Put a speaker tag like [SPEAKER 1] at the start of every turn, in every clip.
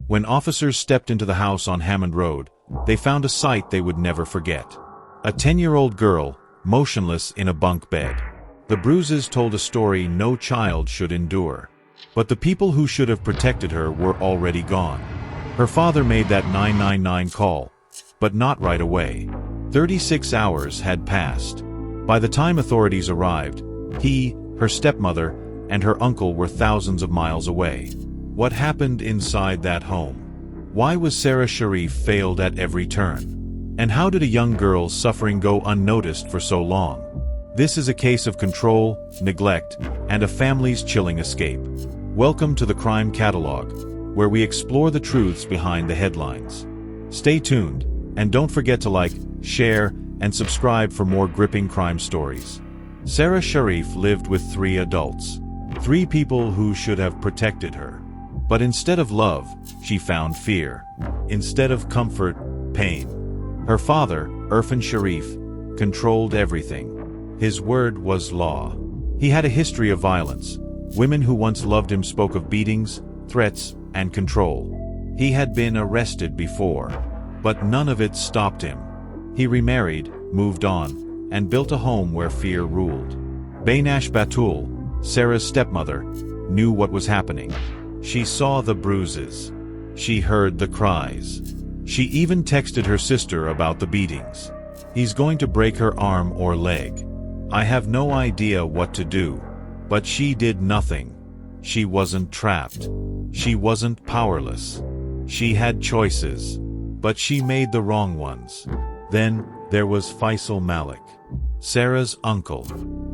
[SPEAKER 1] When officers stepped into the house on Hammond Road, they found a sight they would never forget. A 10-year-old girl, motionless in a bunk bed. The bruises told a story no child should endure. But the people who should have protected her were already gone. Her father made that 999 call, but not right away. 36 hours had passed. By the time authorities arrived, he, her stepmother, and her uncle were thousands of miles away. What happened inside that home? Why was Sarah Sharif failed at every turn? And how did a young girl's suffering go unnoticed for so long? This is a case of control, neglect, and a family's chilling escape. Welcome to the Crime Catalog, where we explore the truths behind the headlines. Stay tuned, and don't forget to like, share, and subscribe for more gripping crime stories. Sarah Sharif lived with 3 adults. 3 people who should have protected her. But instead of love, she found fear. Instead of comfort, pain. Her father, Irfan Sharif, controlled everything. His word was law. He had a history of violence. Women who once loved him spoke of beatings, threats, and control. He had been arrested before, but none of it stopped him. He remarried, moved on, and built a home where fear ruled. Baynash Batul, Sarah's stepmother, knew what was happening. She saw the bruises. She heard the cries. She even texted her sister about the beatings. He's going to break her arm or leg. I have no idea what to do. But she did nothing. She wasn't trapped. She wasn't powerless. She had choices. But she made the wrong ones. Then, there was Faisal Malik, Sarah's uncle.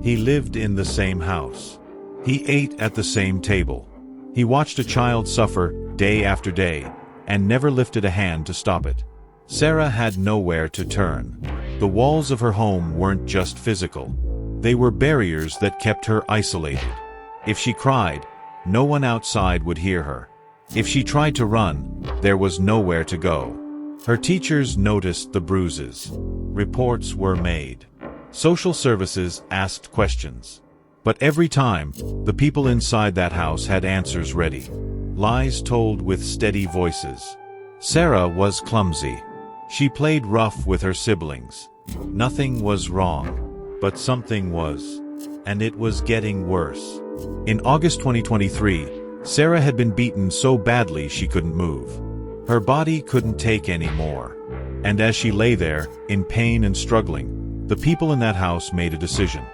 [SPEAKER 1] He lived in the same house. He ate at the same table. He watched a child suffer day after day, and never lifted a hand to stop it. Sarah had nowhere to turn. The walls of her home weren't just physical. They were barriers that kept her isolated. If she cried, no one outside would hear her. If she tried to run, there was nowhere to go. Her teachers noticed the bruises. Reports were made. Social services asked questions. But every time, the people inside that house had answers ready. Lies told with steady voices. Sarah was clumsy. She played rough with her siblings. Nothing was wrong. But something was. And it was getting worse. In August 2023, Sarah had been beaten so badly she couldn't move. Her body couldn't take any more. And as she lay there, in pain and struggling, the people in that house made a decision.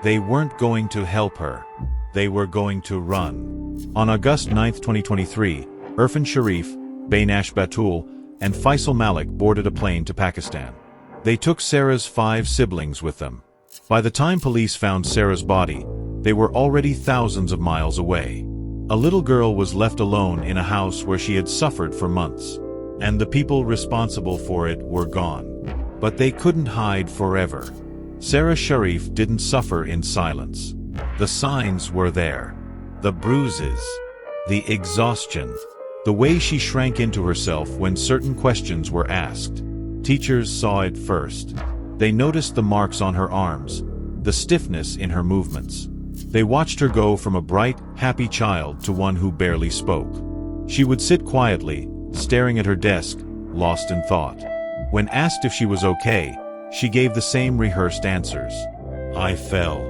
[SPEAKER 1] They weren't going to help her. They were going to run. On August 9, 2023, Irfan Sharif, Baynash Batul, and Faisal Malik boarded a plane to Pakistan. They took Sarah's 5 siblings with them. By the time police found Sarah's body, they were already thousands of miles away. A little girl was left alone in a house where she had suffered for months. And the people responsible for it were gone. But they couldn't hide forever. Sarah Sharif didn't suffer in silence. The signs were there. The bruises. The exhaustion. The way she shrank into herself when certain questions were asked. Teachers saw it first. They noticed the marks on her arms, the stiffness in her movements. They watched her go from a bright, happy child to one who barely spoke. She would sit quietly, staring at her desk, lost in thought. When asked if she was okay, she gave the same rehearsed answers. I fell.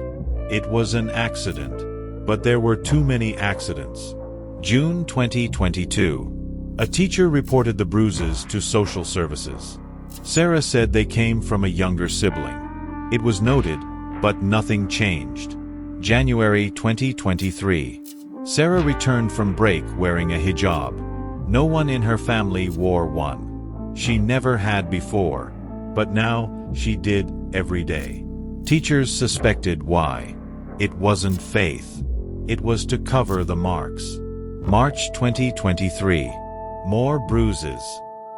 [SPEAKER 1] It was an accident. But there were too many accidents. June 2022. A teacher reported the bruises to social services. Sarah said they came from a younger sibling. It was noted, but nothing changed. January 2023. Sarah returned from break wearing a hijab. No one in her family wore one. She never had before. But now, she did every day. Teachers suspected why. It wasn't faith. It was to cover the marks. March 2023. More bruises.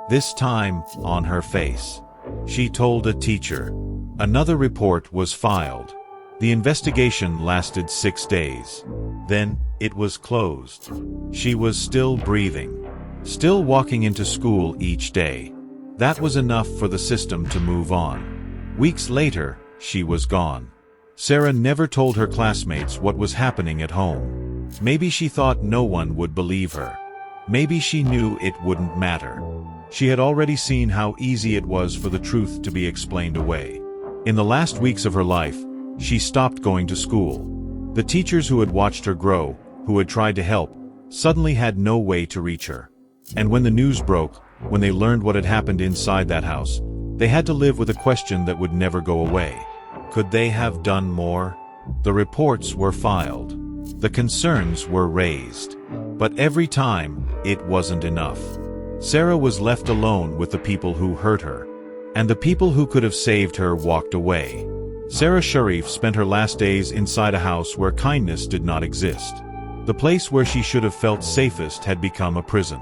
[SPEAKER 1] This time, on her face. She told a teacher. Another report was filed. The investigation lasted 6 days. Then, it was closed. She was still breathing. Still walking into school each day. That was enough for the system to move on. Weeks later, she was gone. Sarah never told her classmates what was happening at home. Maybe she thought no one would believe her. Maybe she knew it wouldn't matter. She had already seen how easy it was for the truth to be explained away. In the last weeks of her life, she stopped going to school. The teachers who had watched her grow, who had tried to help, suddenly had no way to reach her. And when the news broke, when they learned what had happened inside that house, they had to live with a question that would never go away. Could they have done more? The reports were filed. The concerns were raised. But every time, it wasn't enough. Sarah was left alone with the people who hurt her. And the people who could have saved her walked away. Sarah Sharif spent her last days inside a house where kindness did not exist. The place where she should have felt safest had become a prison.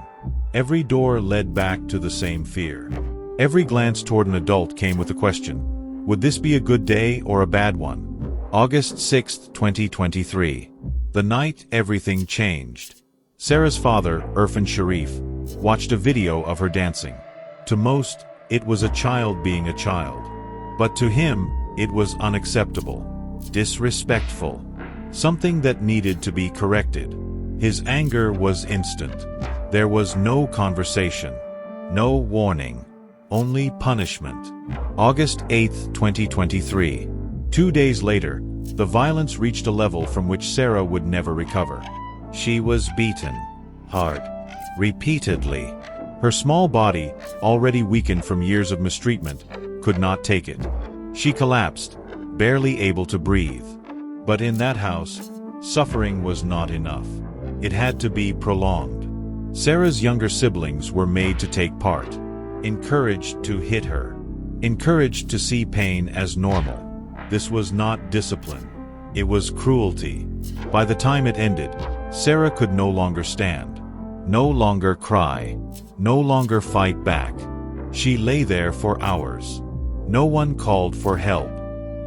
[SPEAKER 1] Every door led back to the same fear. Every glance toward an adult came with the question, would this be a good day or a bad one? August 6, 2023. The night everything changed. Sarah's father, Sarah Sharif, watched a video of her dancing. To most, it was a child being a child. But to him, it was unacceptable, disrespectful, something that needed to be corrected. His anger was instant. There was no conversation, no warning, only punishment. August 8, 2023. 2 days later, the violence reached a level from which Sarah would never recover. She was beaten, hard, repeatedly. Her small body, already weakened from years of mistreatment, could not take it. She collapsed, barely able to breathe. But in that house, suffering was not enough. It had to be prolonged. Sarah's younger siblings were made to take part, encouraged to hit her, encouraged to see pain as normal. This was not discipline. It was cruelty. By the time it ended, Sarah could no longer stand, no longer cry, no longer fight back. She lay there for hours. No one called for help.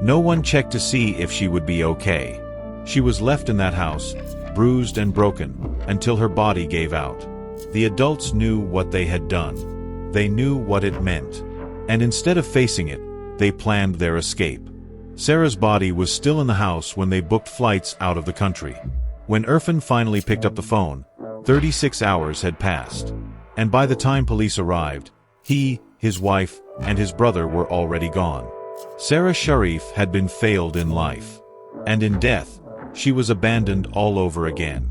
[SPEAKER 1] No one checked to see if she would be okay. She was left in that house, bruised and broken, until her body gave out. The adults knew what they had done. They knew what it meant. And instead of facing it, they planned their escape. Sarah's body was still in the house when they booked flights out of the country. When Irfan finally picked up the phone, 36 hours had passed. And by the time police arrived, he, his wife, and his brother were already gone. Sarah Sharif had been failed in life. And in death, she was abandoned all over again.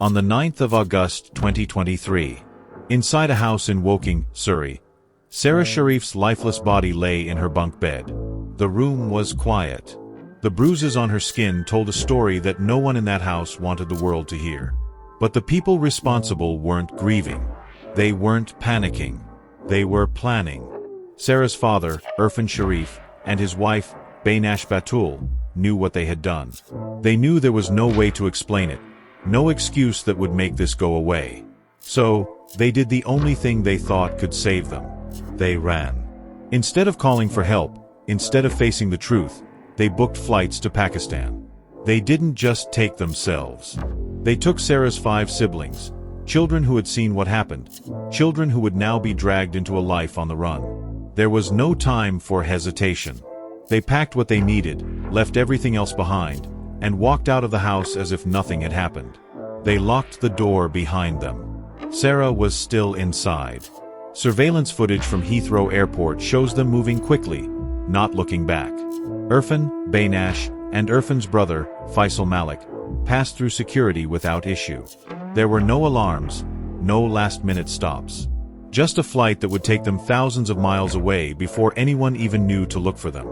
[SPEAKER 1] On the 9th of August 2023, inside a house in Woking, Surrey, Sarah Sharif's lifeless body lay in her bunk bed. The room was quiet. The bruises on her skin told a story that no one in that house wanted the world to hear. But the people responsible weren't grieving. They weren't panicking. They were planning. Sarah's father, Irfan Sharif, and his wife, Bainash Batul, knew what they had done. They knew there was no way to explain it, no excuse that would make this go away. So, they did the only thing they thought could save them. They ran. Instead of calling for help, instead of facing the truth, they booked flights to Pakistan. They didn't just take themselves. They took Sarah's 5 siblings, children who had seen what happened, children who would now be dragged into a life on the run. There was no time for hesitation. They packed what they needed, left everything else behind, and walked out of the house as if nothing had happened. They locked the door behind them. Sarah was still inside. Surveillance footage from Heathrow Airport shows them moving quickly, not looking back. Irfan, Bainash, and Irfan's brother, Faisal Malik, passed through security without issue. There were no alarms, no last-minute stops. Just a flight that would take them thousands of miles away before anyone even knew to look for them.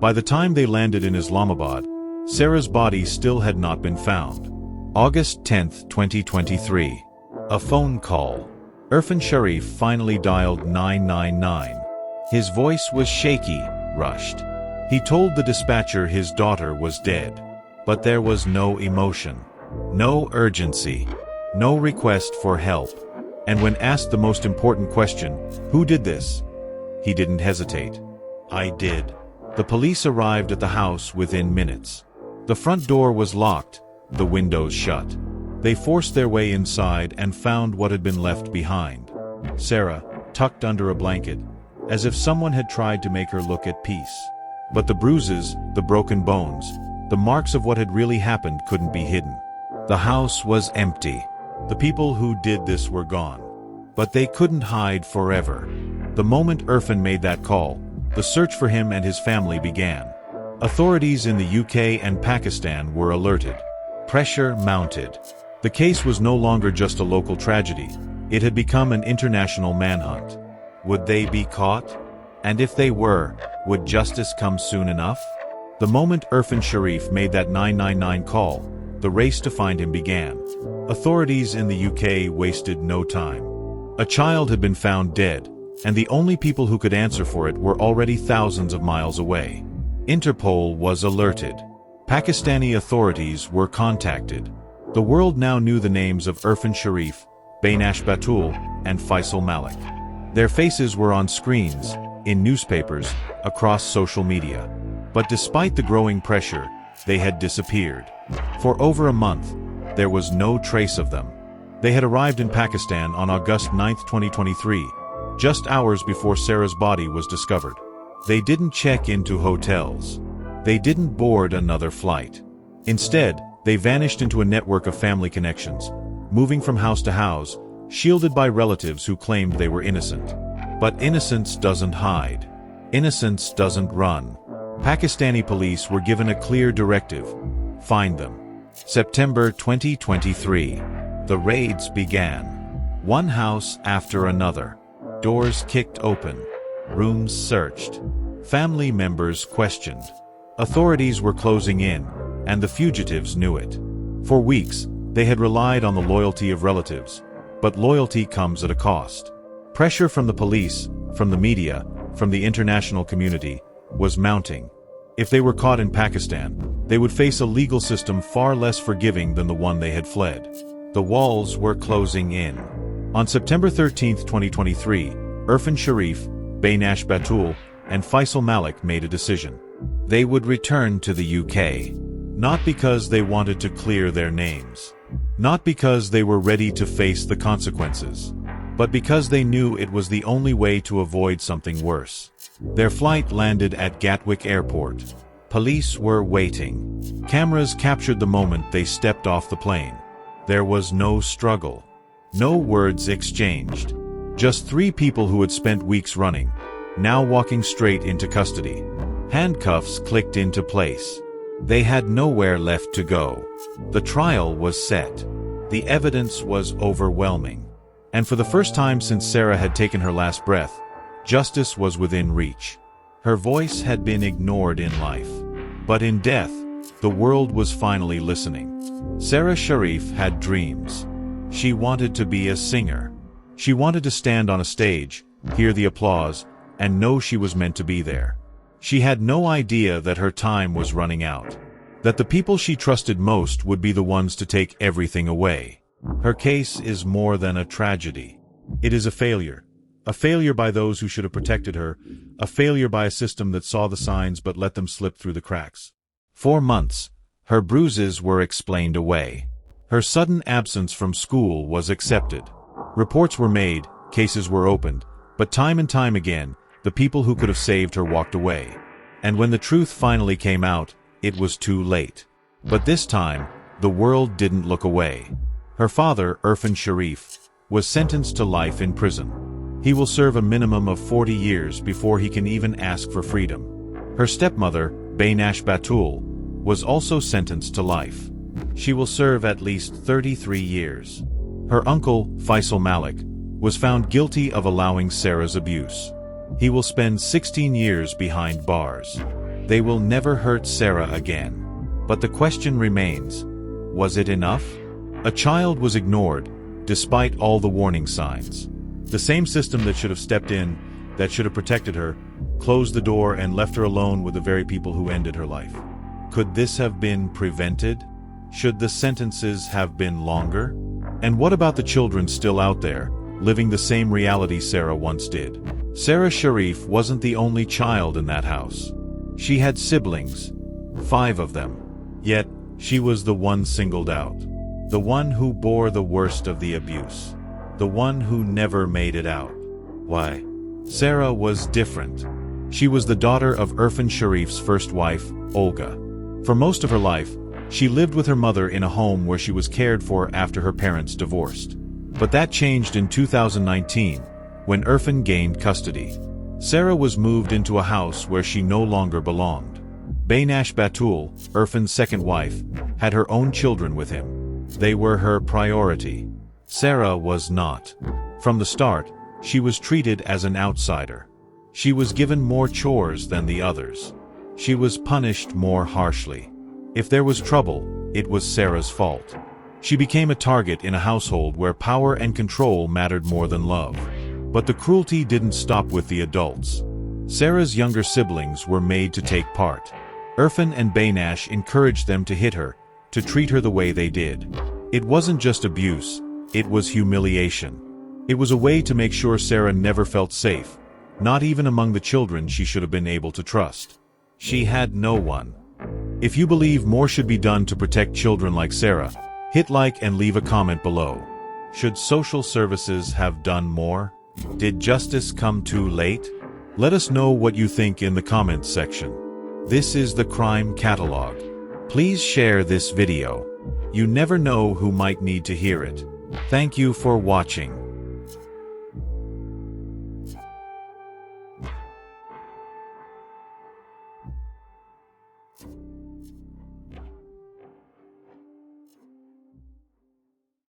[SPEAKER 1] By the time they landed in Islamabad, Sarah's body still had not been found. August 10, 2023. A phone call. Irfan Sharif finally dialed 999. His voice was shaky, rushed. He told the dispatcher his daughter was dead. But there was no emotion, no urgency, no request for help. And when asked the most important question, who did this? He didn't hesitate. I did. The police arrived at the house within minutes. The front door was locked, the windows shut. They forced their way inside and found what had been left behind. Sarah, tucked under a blanket, as if someone had tried to make her look at peace. But the bruises, the broken bones, the marks of what had really happened couldn't be hidden. The house was empty. The people who did this were gone. But they couldn't hide forever. The moment Irfan made that call, the search for him and his family began. Authorities in the UK and Pakistan were alerted. Pressure mounted. The case was no longer just a local tragedy. It had become an international manhunt. Would they be caught? And if they were, would justice come soon enough? The moment Irfan Sharif made that 999 call, the race to find him began. Authorities in the UK wasted no time. A child had been found dead, and the only people who could answer for it were already thousands of miles away. Interpol was alerted. Pakistani authorities were contacted. The world now knew the names of Irfan Sharif, Bainash Batul, and Faisal Malik. Their faces were on screens, in newspapers, across social media. But despite the growing pressure, they had disappeared. For over a month, there was no trace of them. They had arrived in Pakistan on August 9, 2023, just hours before Sarah's body was discovered. They didn't check into hotels. They didn't board another flight. Instead, they vanished into a network of family connections, moving from house to house, shielded by relatives who claimed they were innocent. But innocence doesn't hide. Innocence doesn't run. Pakistani police were given a clear directive: find them. September 2023. The raids began. One house after another. Doors kicked open. Rooms searched. Family members questioned. Authorities were closing in, and the fugitives knew it. For weeks, they had relied on the loyalty of relatives, but loyalty comes at a cost. Pressure from the police, from the media, from the international community, was mounting. If they were caught in Pakistan, they would face a legal system far less forgiving than the one they had fled. The walls were closing in. On September 13, 2023, Irfan Sharif, Bainash Batul, and Faisal Malik made a decision. They would return to the UK. Not because they wanted to clear their names. Not because they were ready to face the consequences. But because they knew it was the only way to avoid something worse. Their flight landed at Gatwick Airport. Police were waiting. Cameras captured the moment they stepped off the plane. There was no struggle. No words exchanged. Just three people who had spent weeks running, now walking straight into custody. Handcuffs clicked into place. They had nowhere left to go. The trial was set. The evidence was overwhelming. And for the first time since Sarah had taken her last breath, justice was within reach. Her voice had been ignored in life. But in death, the world was finally listening. Sarah Sharif had dreams. She wanted to be a singer. She wanted to stand on a stage, hear the applause, and know she was meant to be there. She had no idea that her time was running out. That the people she trusted most would be the ones to take everything away. Her case is more than a tragedy. It is a failure. A failure by those who should have protected her. A failure by a system that saw the signs but let them slip through the cracks. For months, her bruises were explained away. Her sudden absence from school was accepted. Reports were made, cases were opened, but time and time again, the people who could have saved her walked away. And when the truth finally came out, it was too late. But this time, the world didn't look away. Her father, Irfan Sharif, was sentenced to life in prison. He will serve a minimum of 40 years before he can even ask for freedom. Her stepmother, Bainash Batul, was also sentenced to life. She will serve at least 33 years. Her uncle, Faisal Malik, was found guilty of allowing Sarah's abuse. He will spend 16 years behind bars. They will never hurt Sarah again. But the question remains, was it enough? A child was ignored, despite all the warning signs. The same system that should have stepped in, that should have protected her, closed the door and left her alone with the very people who ended her life. Could this have been prevented? Should the sentences have been longer? And what about the children still out there, living the same reality Sarah once did? Sarah Sharif wasn't the only child in that house. She had siblings, 5 of them. Yet, she was the one singled out. The one who bore the worst of the abuse. The one who never made it out. Why? Sarah was different. She was the daughter of Irfan Sharif's first wife, Olga. For most of her life, She lived with her mother in a home where she was cared for after her parents divorced. But that changed in 2019, when Irfan gained custody. Sarah was moved into a house where she no longer belonged. Baynash Batul, Irfan's second wife, had her own children with him. They were her priority. Sarah was not. From the start, she was treated as an outsider. She was given more chores than the others. She was punished more harshly. If there was trouble, it was Sarah's fault. She became a target in a household where power and control mattered more than love. But the cruelty didn't stop with the adults. Sarah's younger siblings were made to take part. Irfan and Baynash encouraged them to hit her, to treat her the way they did. It wasn't just abuse, it was humiliation. It was a way to make sure Sarah never felt safe, not even among the children she should have been able to trust. She had no one. If you believe more should be done to protect children like Sarah, hit like and leave a comment below. Should social services have done more? Did justice come too late? Let us know what you think in the comments section. This is the Crime Catalog. Please share this video. You never know who might need to hear it. Thank you for watching.